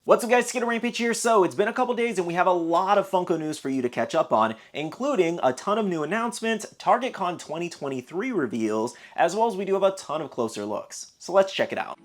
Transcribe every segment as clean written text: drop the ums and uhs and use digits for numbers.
What's up guys, SkittleRampage here. So it's been a couple days and we have a lot of Funko news for you to catch up on, including a ton of new announcements, TargetCon 2023 reveals, as well as we do have a ton of closer looks. So let's check it out.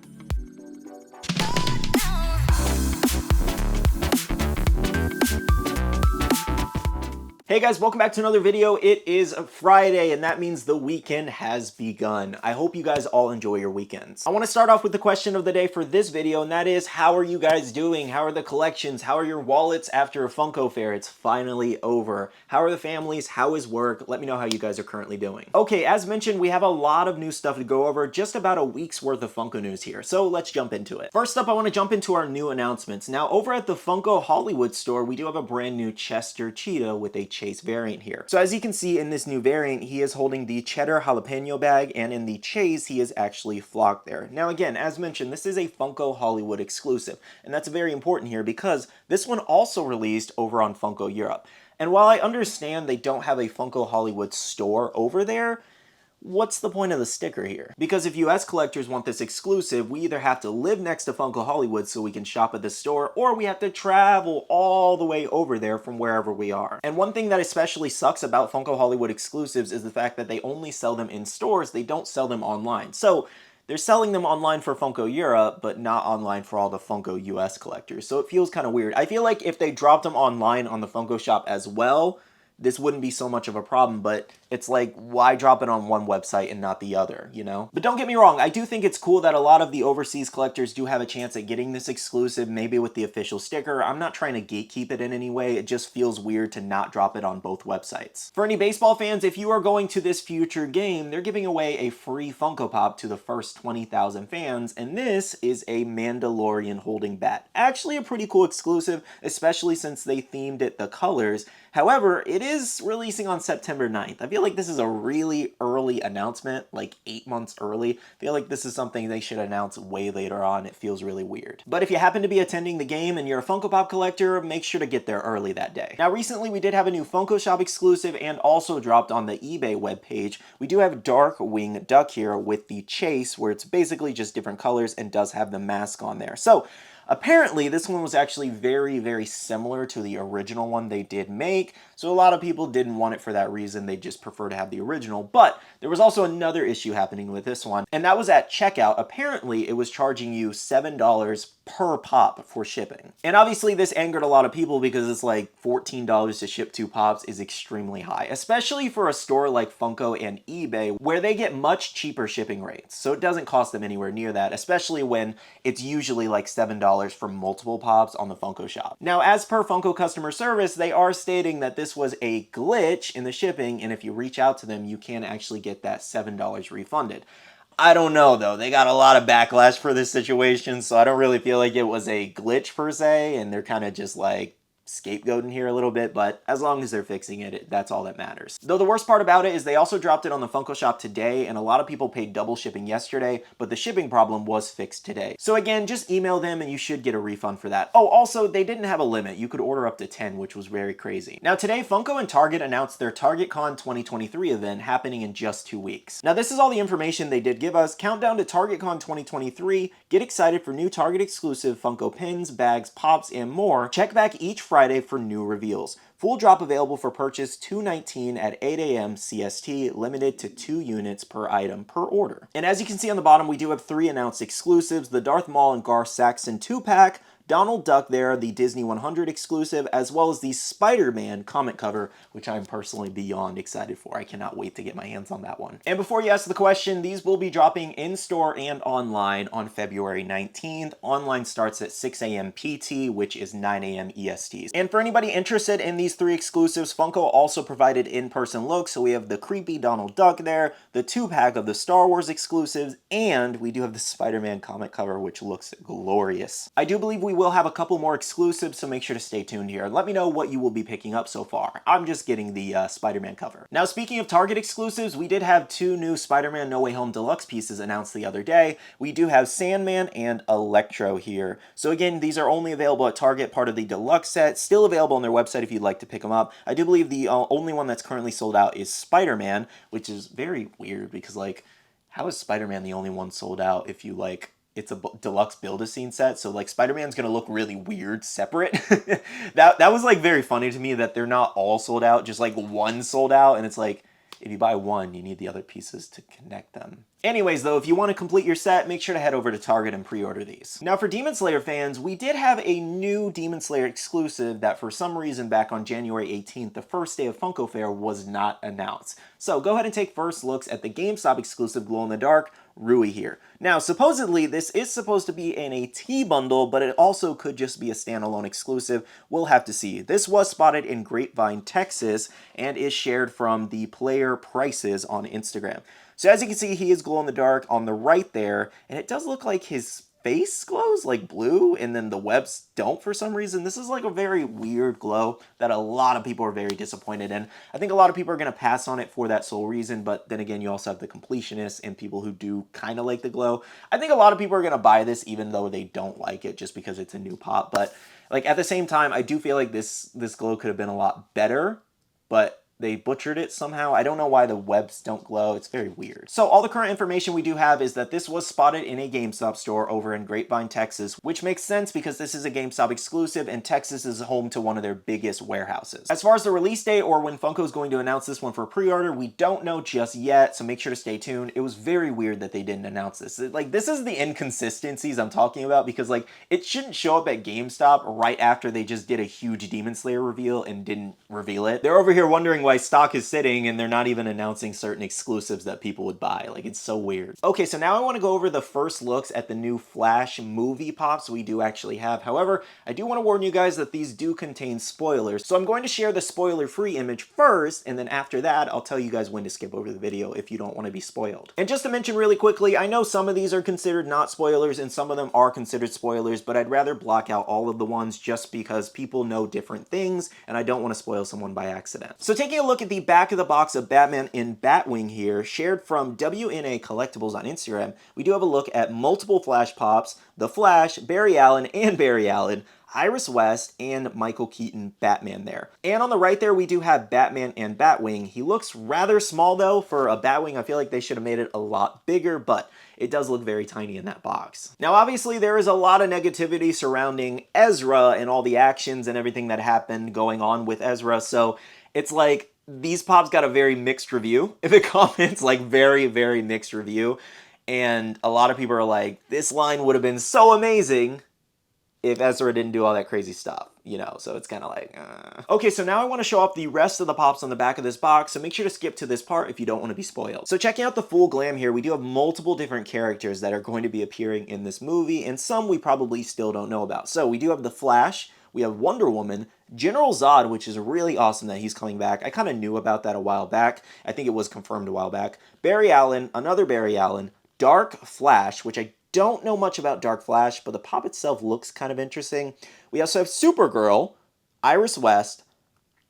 Hey guys, welcome back to another video. It is Friday and that means the weekend has begun. I hope you guys all enjoy your weekends. I want to start off with the question of the day for this video, and that is, how are you guys doing? How are the collections? How are your wallets after a Funko fair? It's finally over. How are the families? How is work? Let me know how you guys are currently doing. Okay, as mentioned, we have a lot of new stuff to go over, just about a week's worth of Funko news here. So let's jump into it. First up, I want to jump into our new announcements. Now, over at the Funko Hollywood store, we do have a brand new Chester Cheetah with a Chase variant here. So as you can see in this new variant, he is holding the cheddar jalapeno bag, and in the Chase, he is actually flocked there. Now again, as mentioned, this is a Funko Hollywood exclusive, and that's very important here because this one also released over on Funko Europe. And while I understand they don't have a Funko Hollywood store over there, what's the point of the sticker here? Because if US collectors want this exclusive, we either have to live next to Funko Hollywood so we can shop at the store, or we have to travel all the way over there from wherever we are. And one thing that especially sucks about Funko Hollywood exclusives is the fact that they only sell them in stores, they don't sell them online. So they're selling them online for Funko Europe, but not online for all the Funko US collectors. So it feels kind of weird. I feel like if they dropped them online on the Funko shop as well, this wouldn't be so much of a problem, but it's like, why drop it on one website and not the other, you know? But don't get me wrong, I do think it's cool that a lot of the overseas collectors do have a chance at getting this exclusive, maybe with the official sticker. I'm not trying to gatekeep it in any way, it just feels weird to not drop it on both websites. For any baseball fans, if you are going to this future game, they're giving away a free Funko Pop to the first 20,000 fans, and this is a Mandalorian holding bat. Actually a pretty cool exclusive, especially since they themed it the colors. However, it is releasing on September 9th. I feel like this is a really early announcement, like 8 months early. I feel like this is something they should announce way later on. It feels really weird. But if you happen to be attending the game and you're a Funko Pop collector, make sure to get there early that day. Now, recently we did have a new Funko Shop exclusive and also dropped on the eBay webpage. We do have Dark Wing Duck here with the Chase, where it's basically just different colors and does have the mask on there. So apparently, this one was actually very, very similar to the original one they did make, so a lot of people didn't want it for that reason. They just prefer to have the original. But there was also another issue happening with this one, and that was at checkout. Apparently, it was charging you $7 per pop for shipping. And obviously, this angered a lot of people because it's like $14 to ship 2 pops is extremely high, especially for a store like Funko and eBay, where they get much cheaper shipping rates. So it doesn't cost them anywhere near that, especially when it's usually like $7 for multiple pops on the Funko shop. Now, as per Funko customer service, they are stating that this was a glitch in the shipping, and if you reach out to them, you can actually get that $7 refunded. I don't know though, they got a lot of backlash for this situation, so I don't really feel like it was a glitch per se, and they're kind of just like scapegoating here a little bit, but as long as they're fixing it, that's all that matters. Though the worst part about it is they also dropped it on the Funko shop today, and a lot of people paid double shipping yesterday, but the shipping problem was fixed today. So again, just email them and you should get a refund for that. Oh, also, they didn't have a limit. You could order up to 10, which was very crazy. Now today, Funko and Target announced their TargetCon 2023 event happening in just 2 weeks. Now this is all the information they did give us. Countdown to TargetCon 2023. Get excited for new Target exclusive Funko pins, bags, pops, and more. Check back each Friday for new reveals. Full drop available for purchase 2/19 at 8 a.m. CST, limited to 2 units per item per order. And as you can see on the bottom, we do have 3 announced exclusives: the Darth Maul and Garth Saxon 2-pack, Donald Duck there, the Disney 100 exclusive, as well as the Spider-Man comic cover, which I'm personally beyond excited for. I cannot wait to get my hands on that one. And before you ask the question, these will be dropping in-store and online on February 19th. Online starts at 6 a.m. PT, which is 9 a.m. EST. And for anybody interested in these 3 exclusives, Funko also provided in-person looks, so we have the creepy Donald Duck there, the 2-pack of the Star Wars exclusives, and we do have the Spider-Man comic cover, which looks glorious. I do believe we will have a couple more exclusives, so make sure to stay tuned here. Let me know what you will be picking up so far. I'm just getting the Spider-Man cover. Now, speaking of Target exclusives, we did have 2 new Spider-Man No Way Home Deluxe pieces announced the other day. We do have Sandman and Electro here. So again, these are only available at Target, part of the Deluxe set. Still available on their website if you'd like to pick them up. I do believe the only one that's currently sold out is Spider-Man, which is very weird because, like, how is Spider-Man the only one sold out if you, like, it's a deluxe build-a-scene set, so like Spider-Man's gonna look really weird separate. That was like very funny to me that they're not all sold out, just like one sold out, and it's like, if you buy one, you need the other pieces to connect them. Anyways, though, if you want to complete your set, make sure to head over to Target and pre-order these. Now, for Demon Slayer fans, we did have a new Demon Slayer exclusive that for some reason back on January 18th, the first day of Funko Fair, was not announced. So go ahead and take first looks at the GameStop exclusive glow-in-the-dark Rui here. Now, supposedly, this is supposed to be in a T bundle, but it also could just be a standalone exclusive. We'll have to see. This was spotted in Grapevine, Texas, and is shared from the player prices on Instagram. So as you can see, he is glow-in-the-dark on the right there, and it does look like his face glows like blue, and then the webs don't for some reason. This is like a very weird glow that a lot of people are very disappointed in. I think a lot of people are going to pass on it for that sole reason, but then again, you also have the completionists and people who do kind of like the glow. I think a lot of people are going to buy this even though they don't like it just because it's a new pop, but like at the same time, I do feel like this glow could have been a lot better, but they butchered it somehow. I don't know why the webs don't glow. It's very weird. So all the current information we do have is that this was spotted in a GameStop store over in Grapevine, Texas, which makes sense because this is a GameStop exclusive and Texas is home to one of their biggest warehouses. As far as the release date or when Funko is going to announce this one for pre-order, we don't know just yet, so make sure to stay tuned. It was very weird that they didn't announce this. Like, this is the inconsistencies I'm talking about because, like, it shouldn't show up at GameStop right after they just did a huge Demon Slayer reveal and didn't reveal it. They're over here wondering why stock is sitting and they're not even announcing certain exclusives that people would buy. Like, it's so weird. Okay, so now I want to go over the first looks at the new Flash movie pops we do actually have. However, I do want to warn you guys that these do contain spoilers. So I'm going to share the spoiler-free image first, and then after that, I'll tell you guys when to skip over the video if you don't want to be spoiled. And just to mention really quickly, I know some of these are considered not spoilers and some of them are considered spoilers, but I'd rather block out all of the ones just because people know different things and I don't want to spoil someone by accident. So taking a look at the back of the box of Batman in Batwing here, shared from WNA Collectibles on Instagram, we do have a look at multiple Flash pops, The Flash, Barry Allen, Iris West, and Michael Keaton Batman there. And on the right there, we do have Batman and Batwing. He looks rather small though for a Batwing. I feel like they should have made it a lot bigger, but it does look very tiny in that box. Now, obviously, there is a lot of negativity surrounding Ezra and all the actions and everything that happened going on with Ezra, so it's like these pops got a very mixed review. If it comments, like very, very mixed review. And a lot of people are like, this line would have been so amazing if Ezra didn't do all that crazy stuff, you know, so it's kind of like, Okay, so now I want to show off the rest of the pops on the back of this box, so make sure to skip to this part if you don't want to be spoiled. So checking out the full glam here, we do have multiple different characters that are going to be appearing in this movie, and some we probably still don't know about. So we do have The Flash, we have Wonder Woman, General Zod, which is really awesome that he's coming back. I kind of knew about that a while back. I think it was confirmed a while back. Barry Allen, another Barry Allen, Dark Flash, which I don't know much about Dark Flash, but the pop itself looks kind of interesting. We also have Supergirl, Iris West,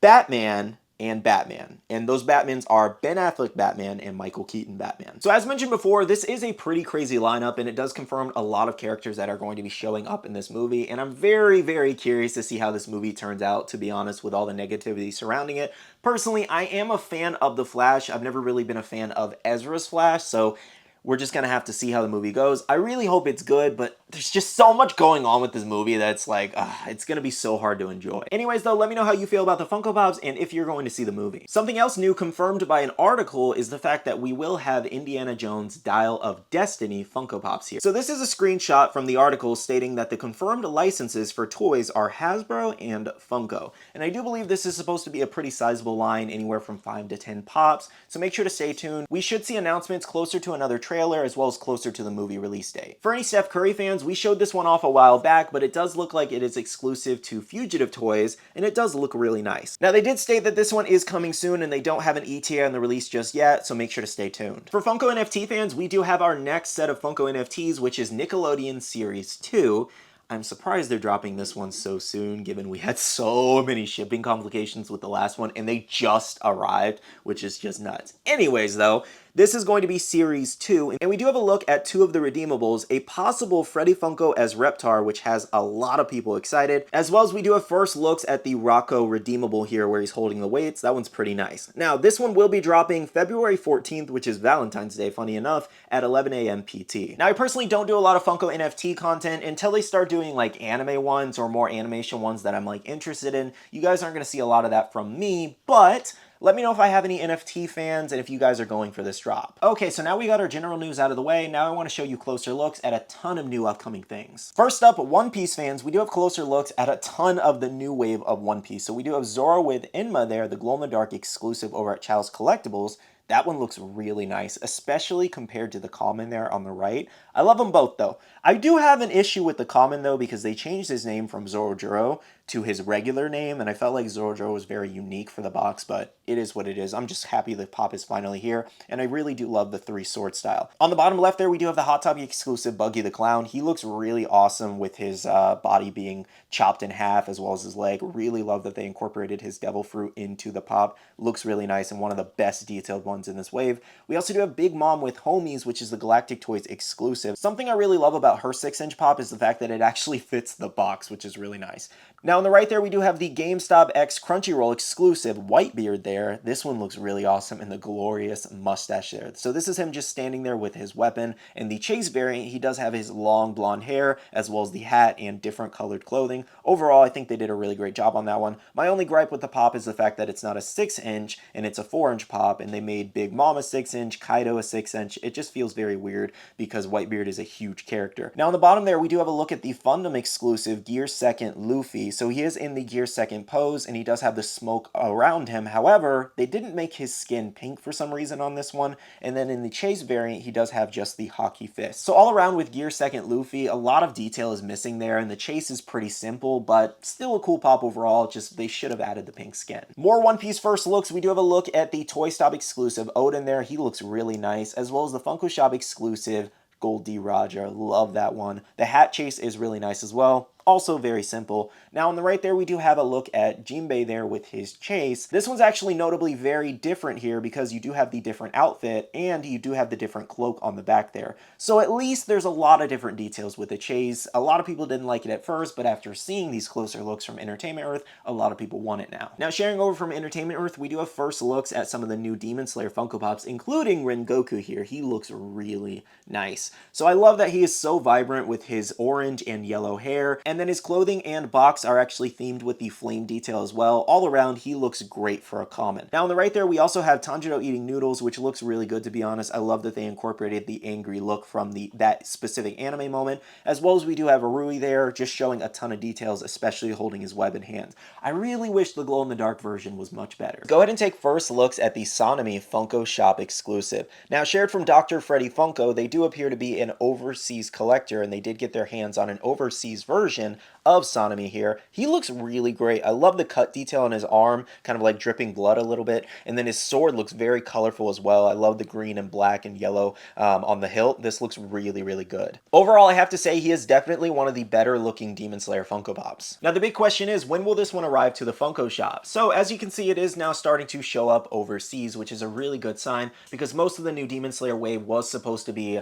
Batman, and Batman. And those Batmans are Ben Affleck Batman and Michael Keaton Batman. So as mentioned before, this is a pretty crazy lineup, and it does confirm a lot of characters that are going to be showing up in this movie. And I'm very, very curious to see how this movie turns out, to be honest, with all the negativity surrounding it. Personally, I am a fan of The Flash. I've never really been a fan of Ezra's Flash, so we're just going to have to see how the movie goes. I really hope it's good, but there's just so much going on with this movie that's like, it's going to be so hard to enjoy. Anyways, though, let me know how you feel about the Funko Pops and if you're going to see the movie. Something else new confirmed by an article is the fact that we will have Indiana Jones Dial of Destiny Funko Pops here. So this is a screenshot from the article stating that the confirmed licenses for toys are Hasbro and Funko. And I do believe this is supposed to be a pretty sizable line, anywhere from 5 to 10 pops, so make sure to stay tuned. We should see announcements closer to another trailer as well as closer to the movie release date. For any Steph Curry fans, we showed this one off a while back, but it does look like it is exclusive to Fugitive Toys, and it does look really nice. Now, they did state that this one is coming soon, and they don't have an ETA on the release just yet, so make sure to stay tuned. For Funko NFT fans, we do have our next set of Funko NFTs, which is Nickelodeon Series 2. I'm surprised they're dropping this one so soon, given we had so many shipping complications with the last one, and they just arrived, which is just nuts. Anyways, though, This is going to be Series 2, and we do have a look at 2 of the redeemables, a possible Freddy Funko as Reptar, which has a lot of people excited, as well as we do have first looks at the Rocco redeemable here where he's holding the weights. That one's pretty nice. Now, this one will be dropping February 14th, which is Valentine's Day, funny enough, at 11 a.m. PT. Now, I personally don't do a lot of Funko NFT content until they start doing like anime ones or more animation ones that I'm like interested in. You guys aren't going to see a lot of that from me, but let me know if I have any NFT fans and if you guys are going for this drop. Okay, so now we got our general news out of the way. Now I want to show you closer looks at a ton of new upcoming things. First up, One Piece fans, we do have closer looks at a ton of the new wave of One Piece. So we do have Zoro with Enma there, the glow-in-the-dark exclusive over at Child's Collectibles. That one looks really nice, especially compared to the common there on the right. I love them both though. I do have an issue with the common though because they changed his name from Zorojuro to his regular name, and I felt like Zorojuro was very unique for the box, but it is what it is. I'm just happy the pop is finally here, and I really do love the 3-sword style. On the bottom left there, we do have the Hot Topic exclusive Buggy the Clown. He looks really awesome with his body being chopped in half as well as his leg. Really love that they incorporated his devil fruit into the pop. Looks really nice and one of the best detailed ones in this wave. We also do have Big Mom with Homies, which is the Galactic Toys exclusive. Something I really love about her 6-inch pop is the fact that it actually fits the box, which is really nice. Now on the right there, we do have the GameStop X Crunchyroll exclusive Whitebeard there. This one looks really awesome and the glorious mustache there. So this is him just standing there with his weapon. In the Chase variant, he does have his long blonde hair as well as the hat and different colored clothing. Overall, I think they did a really great job on that one. My only gripe with the pop is the fact that it's not a 6-inch and it's a 4-inch pop, and they made Big Mom a 6-inch, Kaido a 6-inch. It just feels very weird because Whitebeard is a huge character. Now on the bottom there, we do have a look at the Fundam exclusive Gear 2nd Luffy. So he is in the Gear 2nd pose and he does have the smoke around him. However, they didn't make his skin pink for some reason on this one. And then in the Chase variant, he does have just the hockey fist. So all around with Gear 2nd Luffy, a lot of detail is missing there, and the Chase is pretty simple, but still a cool pop overall. Just they should have added the pink skin. More One Piece first looks. We do have a look at the Toy Stop exclusive Odin there. He looks really nice, as well as the Funko Shop exclusive Gold D. Roger. Love that one. The hat chase is really nice as well. Also very simple. Now on the right there, we do have a look at Jinbei there with his chase. This one's actually notably very different here because you do have the different outfit and you do have the different cloak on the back there. So at least there's a lot of different details with the chase. A lot of people didn't like it at first, but after seeing these closer looks from Entertainment Earth, a lot of people want it now. Now sharing over from Entertainment Earth, we do have first looks at some of the new Demon Slayer Funko Pops, including Rengoku here. He looks really nice. So I love that he is so vibrant with his orange and yellow hair, and then his clothing and box are actually themed with the flame detail as well. All around, he looks great for a common. Now on the right there, we also have Tanjiro eating noodles, which looks really good, to be honest. I love that they incorporated the angry look from that specific anime moment, as well as we do have Arui there, just showing a ton of details, especially holding his web in hand. I really wish the glow-in-the-dark version was much better. Go ahead and take first looks at the Sanemi Funko Shop exclusive. Now shared from Dr. Freddy Funko, they do appear to be an overseas collector, and they did get their hands on an overseas version of Sanemi here. He looks really great. I love the cut detail on his arm, kind of like dripping blood a little bit, and then his sword looks very colorful as well. I love the green and black and yellow on the hilt. This looks really good. Overall, I have to say he is definitely one of the better looking Demon Slayer Funko Pops. Now the big question is, when will this one arrive to the Funko Shop? So as you can see, it is now starting to show up overseas, which is a really good sign because most of the new Demon Slayer wave was supposed to be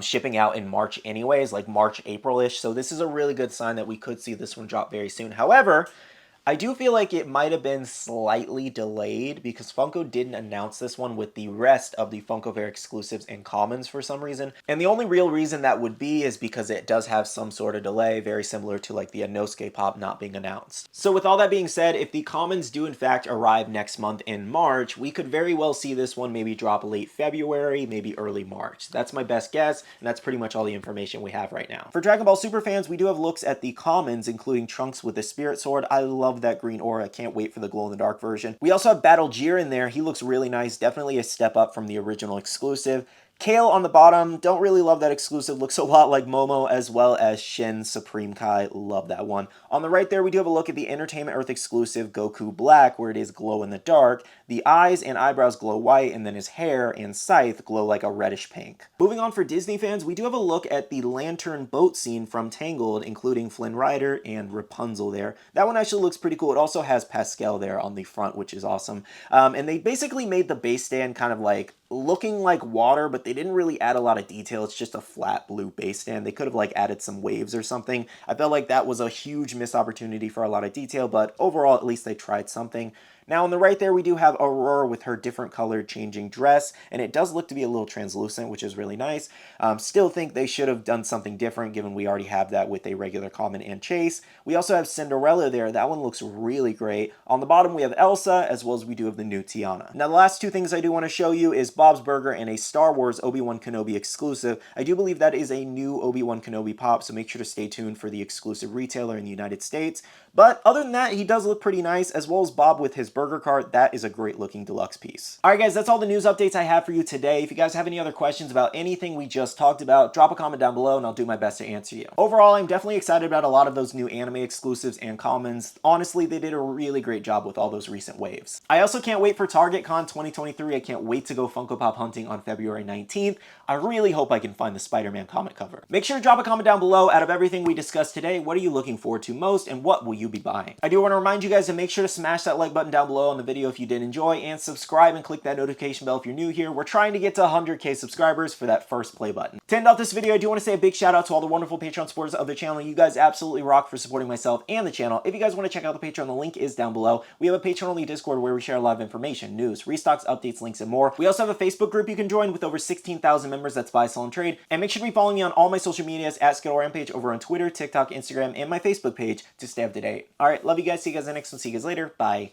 shipping out in March anyways, like March, April-ish. So this is a really good sign that we could see this one drop very soon. However, I do feel like it might have been slightly delayed because Funko didn't announce this one with the rest of the Funko Fair exclusives and commons for some reason. And the only real reason that would be is because it does have some sort of delay, very similar to like the Inosuke Pop not being announced. So with all that being said, if the commons do in fact arrive next month in March, we could very well see this one maybe drop late February, maybe early March. That's my best guess, and that's pretty much all the information we have right now. For Dragon Ball Super fans, we do have looks at the commons, including Trunks with the Spirit Sword. I love that green aura. I can't wait for the glow-in-the-dark version. We also have Battle Gear in there. He looks really nice. Definitely a step up from the original exclusive. Kale on the bottom, don't really love that exclusive. Looks a lot like Momo, as well as Shin Supreme Kai. Love that one. On the right there, we do have a look at the Entertainment Earth exclusive Goku Black, where it is glow in the dark. The eyes and eyebrows glow white, and then his hair and scythe glow like a reddish pink. Moving on for Disney fans, we do have a look at the Lantern boat scene from Tangled, including Flynn Rider and Rapunzel there. That one actually looks pretty cool. It also has Pascal there on the front, which is awesome. And they basically made the base stand kind of like looking like water, but they didn't really add a lot of detail. It's just a flat blue base stand. They could have like added some waves or something. I felt like that was a huge missed opportunity for a lot of detail, but overall, at least they tried something. Now on the right there, we do have Aurora with her different colored changing dress, and it does look to be a little translucent, which is really nice. Still think they should have done something different, given we already have that with a regular Common and Chase. We also have Cinderella there. That one looks really great. On the bottom, we have Elsa, as well as we do have the new Tiana. Now, the last two things I do want to show you is Bob's Burger and a Star Wars Obi-Wan Kenobi exclusive. I do believe that is a new Obi-Wan Kenobi pop, so make sure to stay tuned for the exclusive retailer in the United States. But other than that, he does look pretty nice, as well as Bob with his burger cart. That is a great looking deluxe piece. Alright guys, that's all the news updates I have for you today. If you guys have any other questions about anything we just talked about, drop a comment down below and I'll do my best to answer you. Overall, I'm definitely excited about a lot of those new anime exclusives and commons. Honestly, they did a really great job with all those recent waves. I also can't wait for Target Con 2023. I can't wait to go Funko Pop hunting on February 19th. I really hope I can find the Spider-Man comic cover. Make sure to drop a comment down below. Out of everything we discussed today, what are you looking forward to most and what will you be buying? I do want to remind you guys to make sure to smash that like button down below on the video if you did enjoy, and subscribe and click that notification bell if you're new here. We're trying to get to 100K subscribers for that first play button. To end off this video, I do want to say a big shout out to all the wonderful Patreon supporters of the channel. You guys absolutely rock for supporting myself and the channel. If you guys want to check out the Patreon, the link is down below. We have a Patreon-only Discord where we share a lot of information, news, restocks, updates, links, and more. We also have a Facebook group you can join with over 16,000 members. That's buy, sell, and trade. And make sure to be following me on all my social medias at SkittleRampage over on Twitter, TikTok, Instagram, and my Facebook page to stay up to date. All right, love you guys. See you guys in the next one. See you guys later. Bye.